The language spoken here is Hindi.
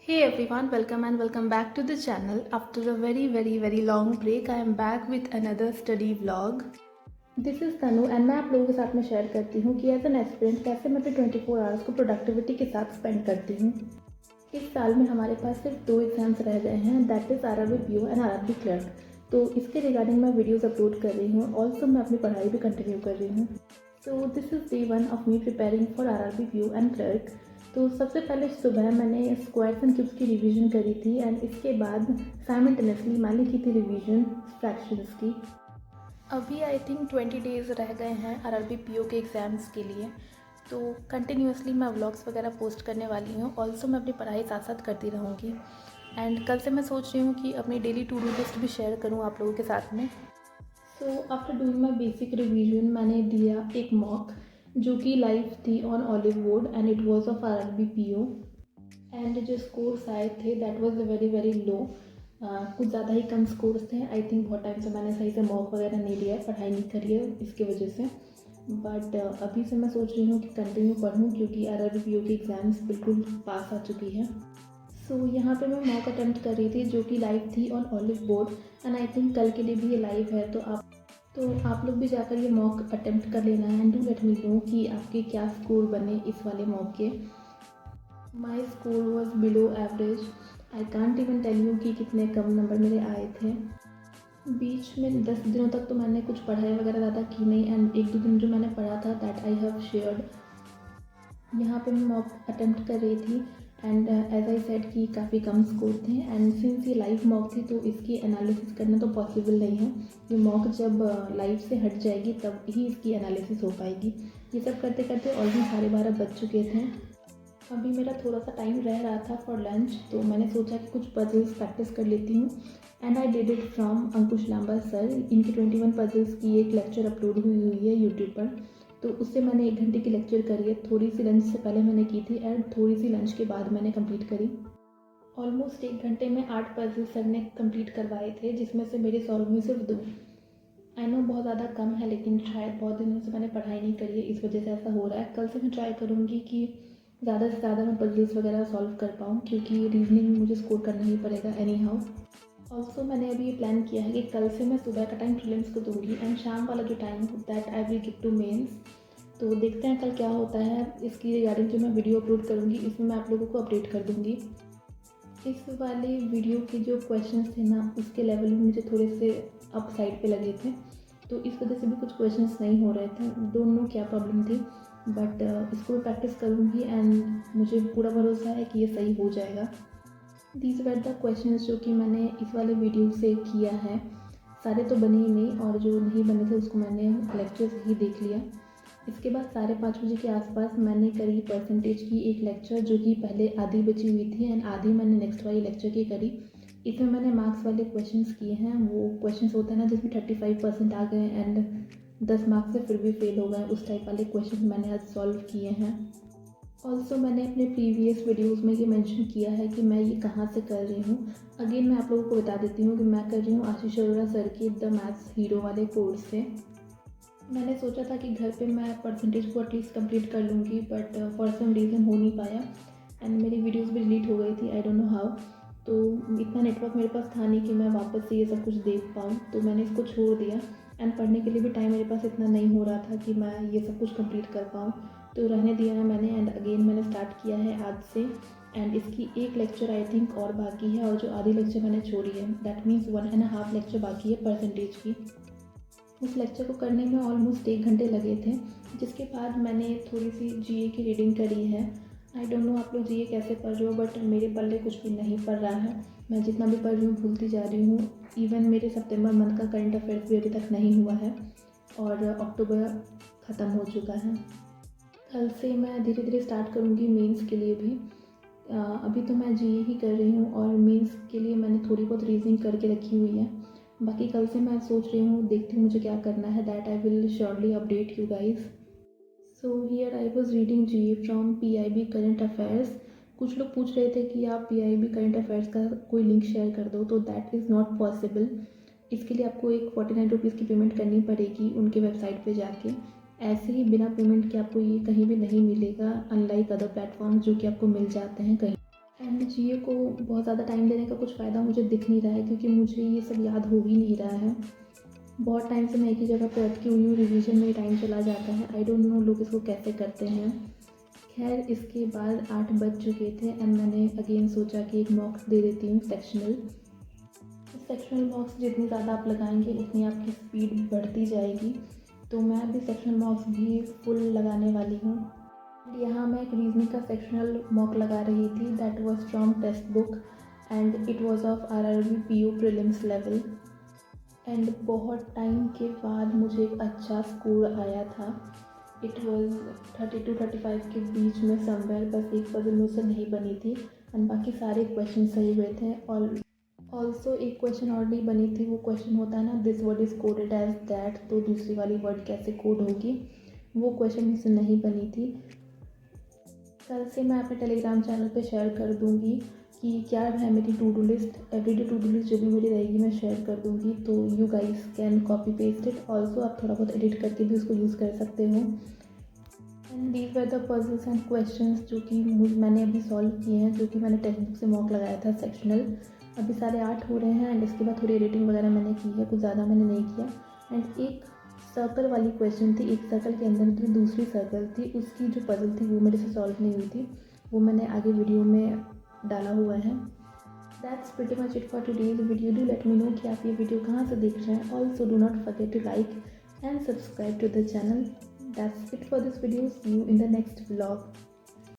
Hey everyone, welcome back to the channel. After a very long break, I am back with another study vlog. This is Tanu and मैं आप लोगों के साथ में शेयर करती हूँ कि एज एन एस्पिरेंट कैसे मैं अपने 24 आवर्स को प्रोडक्टिविटी के साथ स्पेंड करती हूँ। इस साल में हमारे पास सिर्फ 2 एग्जाम्स रह गए हैं, that is RRB PO and RRB clerk. तो इसके रिगार्डिंग मैं वीडियोस अपलोड कर रही हूँ। ऑल्सो मैं अपनी पढ़ाई भी कंटिन्यू कर रही हूँ। So this is day 1 of me preparing for RRB PO and clerk. तो सबसे पहले सुबह मैंने स्क्वायर्स एंड क्यूब्स की रिवीजन करी थी एंड इसके बाद साइमल्टेनियसली मैंने की थी रिवीजन फ्रैक्शंस की। अभी आई थिंक 20 डेज़ रह गए हैं आरआरबी पीओ के एग्ज़ाम्स के लिए। तो कंटिन्यूसली मैं व्लॉग्स वगैरह पोस्ट करने वाली हूँ। ऑल्सो मैं अपनी पढ़ाई साथ साथ करती रहूँगी एंड कल से मैं सोच रही हूँ कि अपनी डेली टू डू लिस्ट भी शेयर करूँ आप लोगों के साथ में। So after doing my basic revision मैंने दिया एक मॉक जो कि लाइव थी on olive board and it was of RRB PO and जो स्कोर्स आए थे दैट वाज वेरी लो। कुछ ज़्यादा ही कम स्कोर्स थे। आई थिंक बहुत टाइम से मैंने सही से मॉक वगैरह नहीं लिया है, पढ़ाई नहीं करी है इसकी वजह से। बट अभी से मैं सोच रही हूँ कि कंटिन्यू पढूँ क्योंकि आरआरबी पीओ की एग्ज़ाम्स बिल्कुल पास आ चुकी है। सो यहाँ पे मैं मॉक अटैम्प्ट कर रही थी जो कि लाइव थी on olive board and I think कल के लिए भी ये लाइव है। तो आप लोग भी जाकर ये मॉक अटैम्प्ट कर लेना है and do let me know कि आपके क्या स्कोर बने इस वाले मॉक के। My score was below average. I can't even tell you कि कितने कम नंबर मेरे आए थे। बीच में 10 दिनों तक तो मैंने कुछ पढ़ाई वगैरह ज़्यादा की नहीं एंड 1-2 दिन जो मैंने पढ़ा था दैट आई हैव शेयर्ड। यहाँ पे मैं मॉक अटेम्प्ट कर रही थी एंड एज आई सेड कि काफ़ी कम स्कोर थे एंड सिंस ये लाइव मॉक थी तो इसकी एनालिसिस करना तो पॉसिबल नहीं है। ये मॉक जब लाइव से हट जाएगी तब ही इसकी एनालिसिस हो पाएगी। ये सब करते करते ऑलरेडी 12:30 बज चुके थे। अभी मेरा थोड़ा सा टाइम रह रहा था फॉर लंच तो मैंने सोचा कि कुछ पजल्स प्रैक्टिस कर लेती हूँ and I did it from Ankush Lamba sir. इनकी 21 पजल्स की एक लेक्चर अपलोड हुई है यूट्यूब पर, तो उससे मैंने 1 घंटे की लेक्चर करी है। थोड़ी सी लंच से पहले मैंने की थी एंड थोड़ी सी लंच के बाद मैंने कंप्लीट करी। ऑलमोस्ट 1 घंटे में 8 पजल सर ने कंप्लीट करवाए थे जिसमें से मेरे सॉल्व हुई सिर्फ 2। आई नो बहुत ज़्यादा कम है लेकिन शायद बहुत दिनों से मैंने पढ़ाई नहीं करी है इस वजह से ऐसा हो रहा है। कल से मैं ट्राई करूँगी कि ज़्यादा से ज़्यादा मैं पजल्स वगैरह सॉल्व कर पाऊँ क्योंकि रीजनिंग मुझे स्कोर करना ही पड़ेगा एनी हाउ। ऑल्सो मैंने अभी ये प्लान किया है कि कल से मैं सुबह का टाइम प्रीलिम्स को दूँगी एंड शाम वाला जो time that I will give to mains. तो देखते हैं कल क्या होता है। इसकी रिगार्डिंग जो मैं वीडियो अपलोड करूँगी इसमें मैं आप लोगों को अपडेट कर दूँगी। इस वाले वीडियो के जो क्वेश्चंस थे ना उसके लेवल में मुझे थोड़े से अप साइड पे लगे थे तो इस वजह से भी कुछ क्वेश्चंस नहीं हो रहे थे। डोंट नो क्या प्रॉब्लम थी बट इसको मैं प्रैक्टिस करूँगी एंड मुझे पूरा भरोसा है कि ये सही हो जाएगा। दीज वर द क्वेश्चंस जो कि मैंने इस वाले वीडियो से किया है। सारे तो बने ही नहीं और जो नहीं बने थे उसको मैंने लेक्चर से ही देख लिया। इसके बाद 5:30 बजे के आसपास मैंने करी परसेंटेज की एक लेक्चर जो कि पहले आधी बची हुई थी एंड आधी मैंने नेक्स्ट वाली लेक्चर की करी। इसमें मैंने मार्क्स वाले क्वेश्चंस किए हैं। वो क्वेश्चंस होते हैं ना जिसमें 35% आ गए एंड 10 मार्क्स से फिर भी फेल हो गए, उस टाइप वाले क्वेश्चंस मैंने आज सॉल्व किए हैं। ऑल्सो मैंने अपने प्रीवियस वीडियोज़ में ये मेंशन किया है कि मैं ये कहाँ से कर रही हूँ। अगेन मैं आप लोगों को बता देती हूँ कि मैं कर रही हूँ आशीष अरोड़ा सर की द मैथ्स हीरो वाले कोर्स से। मैंने सोचा था कि घर पे मैं परसेंटेज को एटलीस्ट कंप्लीट कर लूँगी बट फॉर सम रीज़न हो नहीं पाया एंड मेरी वीडियोस भी डिलीट हो गई थी। I don't know how. तो इतना नेटवर्क मेरे पास था नहीं कि मैं वापस से ये सब कुछ देख पाऊँ, तो मैंने इसको छोड़ दिया एंड पढ़ने के लिए भी टाइम मेरे पास इतना नहीं हो रहा था कि मैं ये सब कुछ कंप्लीट कर पाऊँ, तो रहने दिया है मैंने एंड अगेन मैंने स्टार्ट किया है आज से। एंड इसकी एक लेक्चर आई थिंक और बाकी है और जो आधी लेक्चर मैंने छोड़ी है दैट मीन्स 1.5 लेक्चर बाकी है परसेंटेज की। उस लेक्चर को करने में ऑलमोस्ट 1 घंटे लगे थे। जिसके बाद मैंने थोड़ी सी जीए की रीडिंग करी है। आई डोंट नो आप लोग जीए कैसे पढ़ रहे हो बट मेरे पल्ले कुछ भी नहीं पढ़ रहा है। मैं जितना भी पढ़ रही हूँ भूलती जा रही हूँ। इवन मेरे सितंबर मंथ का करंट अफेयर्स भी अभी तक नहीं हुआ है और अक्टूबर ख़त्म हो चुका है। कल से मैं धीरे धीरे स्टार्ट करूँगी मेंस के लिए भी। अभी तो मैं जीए ही कर रही हूँ और मेंस के लिए मैंने थोड़ी बहुत रीजनिंग करके रखी हुई है। बाकी कल से मैं सोच रही हूँ, देखती हूँ मुझे क्या करना है। That I will surely update you guys. So here I was reading GA from PIB current affairs. कुछ लोग पूछ रहे थे कि आप पीआईबी करंट अफेयर्स का कोई लिंक शेयर कर दो, तो दैट इज़ नॉट पॉसिबल। इसके लिए आपको एक 49 रुपीज़ की पेमेंट करनी पड़ेगी उनके वेबसाइट पे जाके। ऐसे ही बिना पेमेंट के आपको ये कहीं भी नहीं मिलेगा, अनलाइक अदर प्लेटफॉर्म्स जो कि आपको मिल जाते हैं कहीं। एंड जीए को बहुत ज़्यादा टाइम देने का कुछ फ़ायदा मुझे दिख नहीं रहा है, क्योंकि मुझे ये सब याद हो ही नहीं रहा है। बहुत टाइम से मैं एक ही जगह पे अटकी हुई हूँ, रिवीजन में टाइम चला जाता है। आई डोंट नो लोग इसको कैसे करते हैं। खैर, इसके बाद 8 बज चुके थे एंड मैंने अगेन सोचा कि एक मॉक्स दे देती हूँ सेक्शनल मॉक्स जितनी ज़्यादा आप लगाएंगे उतनी आपकी स्पीड बढ़ती जाएगी। तो मैं अभी सेक्शनल मॉक्स भी फुल लगाने वाली हूँ। यहाँ मैं एक रीजनिंग का सेक्शनल मॉक लगा रही थी, that was from text book and it was of RRB PO prelims level. And बहुत टाइम के बाद मुझे एक अच्छा स्कोर आया था। इट वाज 32 35 के बीच में समवेयर, बस एक पजल मुझसे नहीं बनी थी एंड बाकी सारे क्वेश्चन सही हुए थे। और ऑल्सो एक क्वेश्चन और नहीं बनी थी। वो क्वेश्चन होता है ना, this word is coded as that, तो दूसरी वाली वर्ड कैसे कोड होगी, वो क्वेश्चन मुझसे नहीं बनी थी। कल से मैं अपने टेलीग्राम चैनल पे शेयर कर दूँगी कि क्या है मेरी to do list. Everyday to do list जो भी मेरी रहेगी मैं शेयर कर दूँगी, तो you guys can copy paste it. Also आप थोड़ा बहुत एडिट करके भी उसको यूज़ कर सकते हो। And these were the puzzles and questions जो कि मैंने अभी सॉल्व किए हैं, जो कि मैंने टेक्स्ट बुक से मॉक लगाया था सेक्शनल। अभी 8:30 हो रहे हैं एंड इसके बाद थोड़ी एडिटिंग वगैरह मैंने की है, कुछ ज़्यादा मैंने नहीं किया। एंड एक सर्कल वाली क्वेश्चन थी, एक सर्कल के अंदर जो दूसरी सर्कल थी उसकी जो पजल थी वो मेरे से सॉल्व नहीं हुई थी, वो मैंने आगे वीडियो में डाला हुआ है। That's pretty much it for today's video. Do let me know कि आप ये वीडियो कहाँ से देख रहे हैं। Also do not forget to like and subscribe to the channel. That's it for this video. See you in the next vlog.